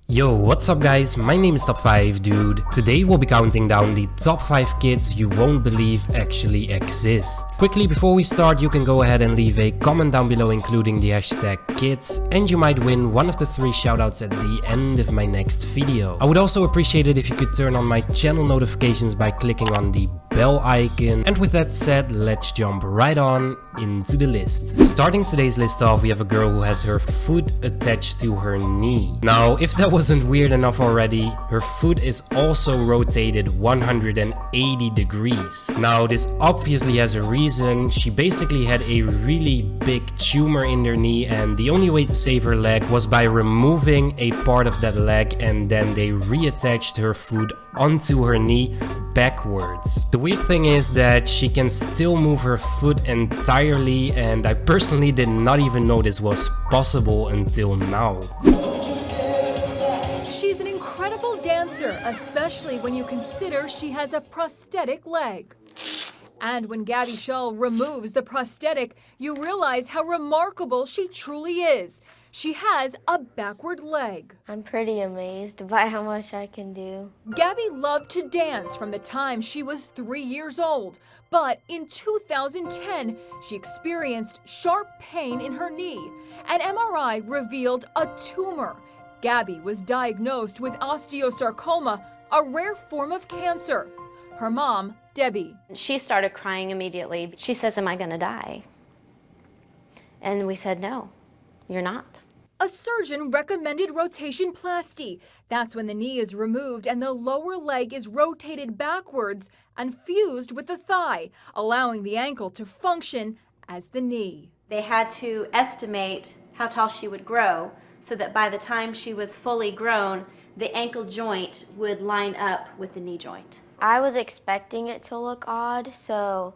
Yo, what's up guys? My name is Top 5 Dude. Today we'll be counting down the top 5 kids you won't believe actually exist. Quickly before we start, you can go ahead and leave a comment down below including the hashtag kids, and you might win one of the 3 shoutouts at the end of my next video. I would also appreciate it if you could turn on my channel notifications by clicking on the bell icon. And with that said, let's jump right on into the list. Starting today's list off, we have a girl who has her foot attached to her knee. Now, if that wasn't weird enough already, her foot is also rotated 180 degrees. Now, this obviously has a reason. She basically had a really big tumor in her knee, and the only way to save her leg was by removing a part of that leg, and then they reattached her foot onto her knee backwards. The weird thing is that she can still move her foot entirely, and I personally did not even know this was possible until now. She's an incredible dancer, especially when you consider she has a prosthetic leg. And when Gabby Shull removes the prosthetic, you realize how remarkable she truly is. She has a backward leg. I'm pretty amazed by how much I can do. Gabby loved to dance from the time she was 3 years old, but in 2010, she experienced sharp pain in her knee. An MRI revealed a tumor. Gabby was diagnosed with osteosarcoma, a rare form of cancer. Her mom, Debbie. She started crying immediately. She says, "Am I going to die?" And we said, "No, you're not." A surgeon recommended rotationplasty. That's when the knee is removed and the lower leg is rotated backwards and fused with the thigh, allowing the ankle to function as the knee. They had to estimate how tall she would grow so that by the time she was fully grown, the ankle joint would line up with the knee joint. I was expecting it to look odd, so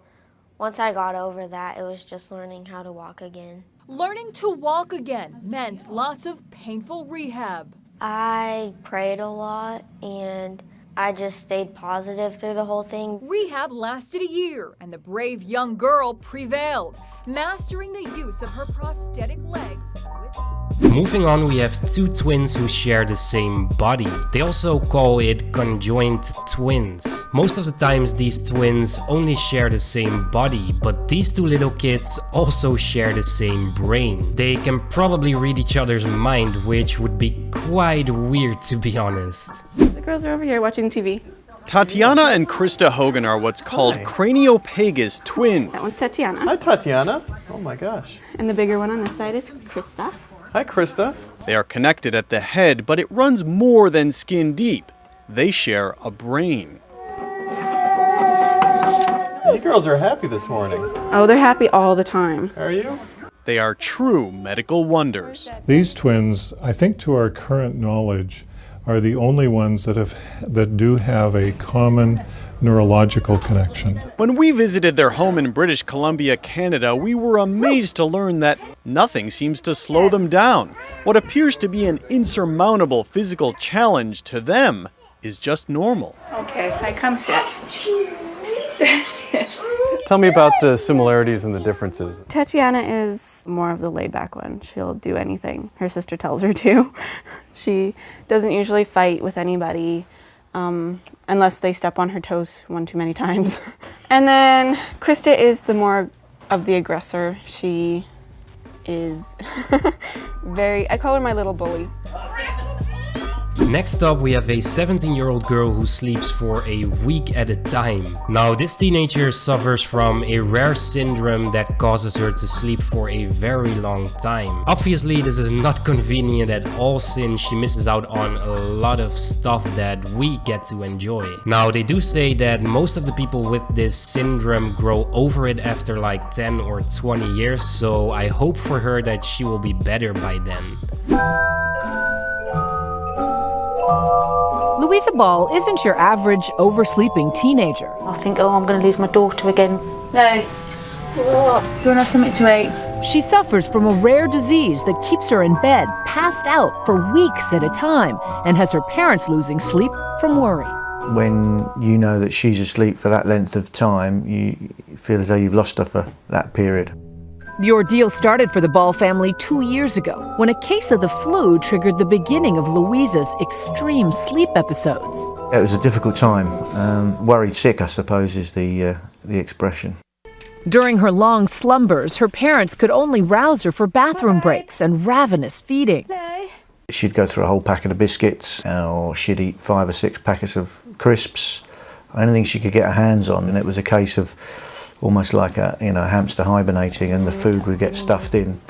once I got over that, it was just learning how to walk again. Learning to walk again meant lots of painful rehab. I prayed a lot and I just stayed positive through the whole thing. Rehab lasted a year and the brave young girl prevailed, mastering the use of her prosthetic leg with ease. Moving on, we have 2 twins who share the same body. They also call it conjoined twins. Most of the times these twins only share the same body, but these 2 little kids also share the same brain. They can probably read each other's mind, which would be quite weird to be honest. The girls are over here watching TV. Tatiana and Krista Hogan are what's called craniopagus twins. That one's Tatiana. Hi, Tatiana. Oh my gosh. And the bigger one on this side is Krista. Hi, Krista. They are connected at the head, but it runs more than skin deep. They share a brain. You girls are happy this morning. Oh, they're happy all the time. Are you? They are true medical wonders. These twins, I think to our current knowledge, are the only ones that do have a common neurological connection. When we visited their home in British Columbia, Canada, we were amazed to learn that nothing seems to slow them down. What appears to be an insurmountable physical challenge to them is just normal. Okay, I come sit. Tell me about the similarities and the differences. Tatiana is more of the laid-back one. She'll do anything her sister tells her to. She doesn't usually fight with anybody unless they step on her toes one too many times. And then Krista is the more of the aggressor. She is I call her my little bully. Next up, we have a 17-year-old girl who sleeps for a week at a time. Now, this teenager suffers from a rare syndrome that causes her to sleep for a very long time. Obviously, this is not convenient at all since she misses out on a lot of stuff that we get to enjoy. Now, they do say that most of the people with this syndrome grow over it after like 10 or 20 years, so I hope for her that she will be better by then. Louisa Ball isn't your average oversleeping teenager. I think, oh, I'm going to lose my daughter again. No. Do you want to have something to eat? She suffers from a rare disease that keeps her in bed, passed out for weeks at a time, and has her parents losing sleep from worry. When you know that she's asleep for that length of time, you feel as though you've lost her for that period. The ordeal started for the Ball family 2 years ago, when a case of the flu triggered the beginning of Louisa's extreme sleep episodes. It was a difficult time. Worried sick, I suppose, is the expression. During her long slumbers, her parents could only rouse her for bathroom breaks and ravenous feedings. She'd go through a whole packet of biscuits, or she'd eat 5 or 6 packets of crisps, anything she could get her hands on, and it was a case of almost like a hamster hibernating, and the food would get stuffed in,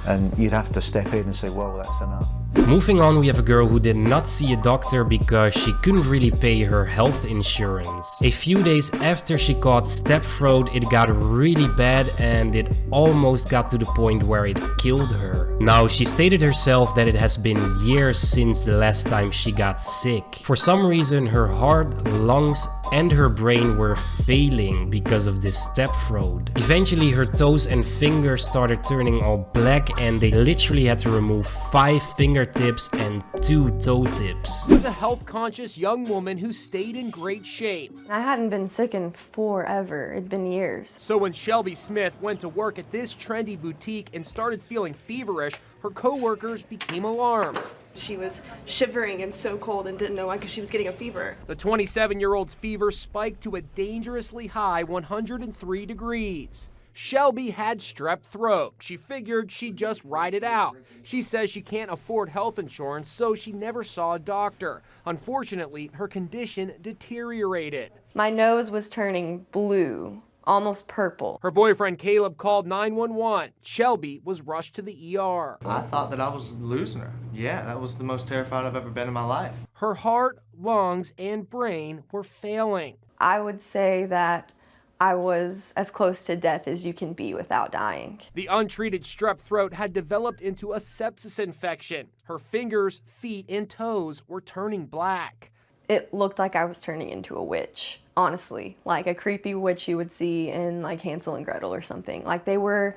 and you'd have to step in and say, well, that's enough. Moving on, we have a girl who did not see a doctor because she couldn't really pay her health insurance. A few days after she caught strep throat, it got really bad and it almost got to the point where it killed her. Now, she stated herself that it has been years since the last time she got sick. For some reason, her heart, lungs, and her brain were failing because of this strep throat. Eventually, her toes and fingers started turning all black and they literally had to remove 5 fingertips and 2 toe tips. Was a health-conscious young woman who stayed in great shape. I hadn't been sick in forever. It'd been years. So when Shelby Smith went to work at this trendy boutique and started feeling feverish, her co-workers became alarmed. She was shivering and so cold and didn't know why because she was getting a fever. The 27-year-old's fever spiked to a dangerously high 103 degrees. Shelby had strep throat. She figured she'd just ride it out. She says she can't afford health insurance, so she never saw a doctor. Unfortunately, her condition deteriorated. My nose was turning blue, almost purple. Her boyfriend Caleb called 911. Shelby was rushed to the ER. I thought that I was losing her. Yeah, that was the most terrified I've ever been in my life. Her heart, lungs, and brain were failing. I would say that I was as close to death as you can be without dying. The untreated strep throat had developed into a sepsis infection. Her fingers, feet, and toes were turning black. It looked like I was turning into a witch, honestly. Like a creepy witch you would see in like Hansel and Gretel or something. Like they were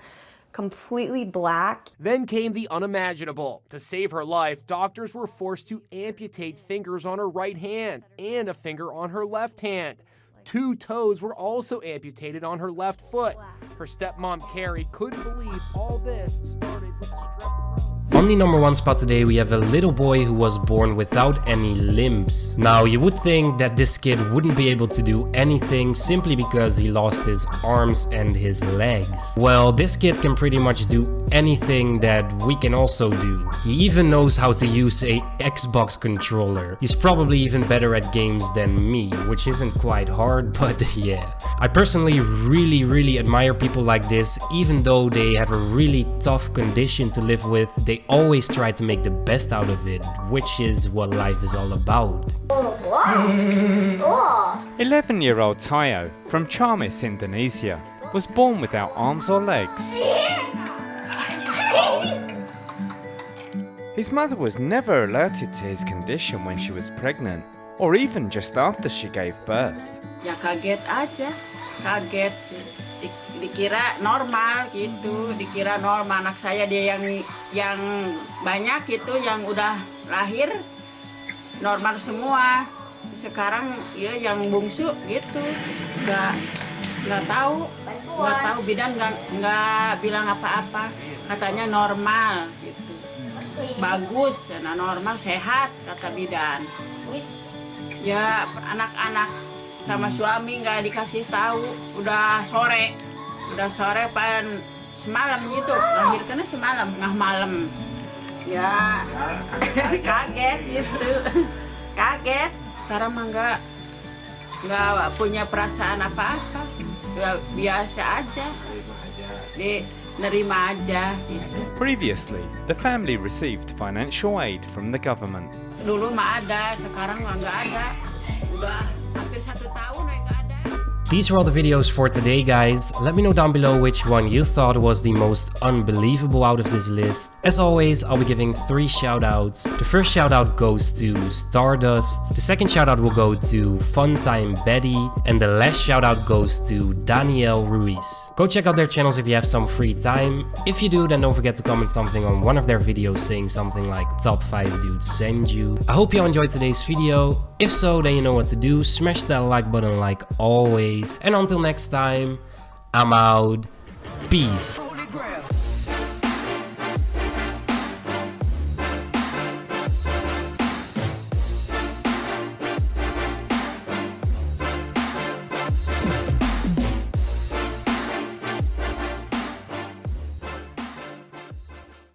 completely black. Then came the unimaginable. To save her life, doctors were forced to amputate fingers on her right hand and a finger on her left hand. 2 toes were also amputated on her left foot. Her stepmom, Carrie, couldn't believe all this started with strep throat. On the #1 spot today, we have a little boy who was born without any limbs. Now, you would think that this kid wouldn't be able to do anything simply because he lost his arms and his legs. Well, this kid can pretty much do anything that we can also do. He even knows how to use a Xbox controller. He's probably even better at games than me, which isn't quite hard, but yeah. I personally really admire people like this. Even though they have a really tough condition to live with, they always try to make the best out of it, which is what life is all about. 11-year-old Tayo from Chamis, Indonesia, was born without arms or legs. His mother was never alerted to his condition when she was pregnant, or even just after she gave birth. Ya kaget aja, kaget. Dikira normal gitu, dikira normal. Anak saya dia yang banyak gitu, yang udah lahir normal semua. Sekarang ya yang bungsu gitu, nggak tahu bidan nggak bilang apa-apa, katanya normal gitu, bagus, nah normal sehat kata bidan. Ya anak-anak sama suami nggak dikasih tahu, udah sore pan semalam gitu, lahirkannya semalam, tengah malam. Ya kaget gitu, kaget. Sekarang mah nggak punya perasaan apa-apa, ya, biasa aja, nerima aja gitu. Previously, the family received financial aid from the government. Dulu mah ada, sekarang mah nggak ada. Udah hampir 1 tahun ya nggak ada. These were all the videos for today, guys. Let me know down below which one you thought was the most unbelievable out of this list. As always, I'll be giving 3 shoutouts. The first shoutout goes to Stardust, the second shoutout will go to Funtime Betty, and the last shoutout goes to Danielle Ruiz. Go check out their channels if you have some free time. If you do, then don't forget to comment something on one of their videos saying something like Top 5 Dudes Send You. I hope you enjoyed today's video. If so, then you know what to do. Smash that like button like always. And until next time, I'm out. Peace.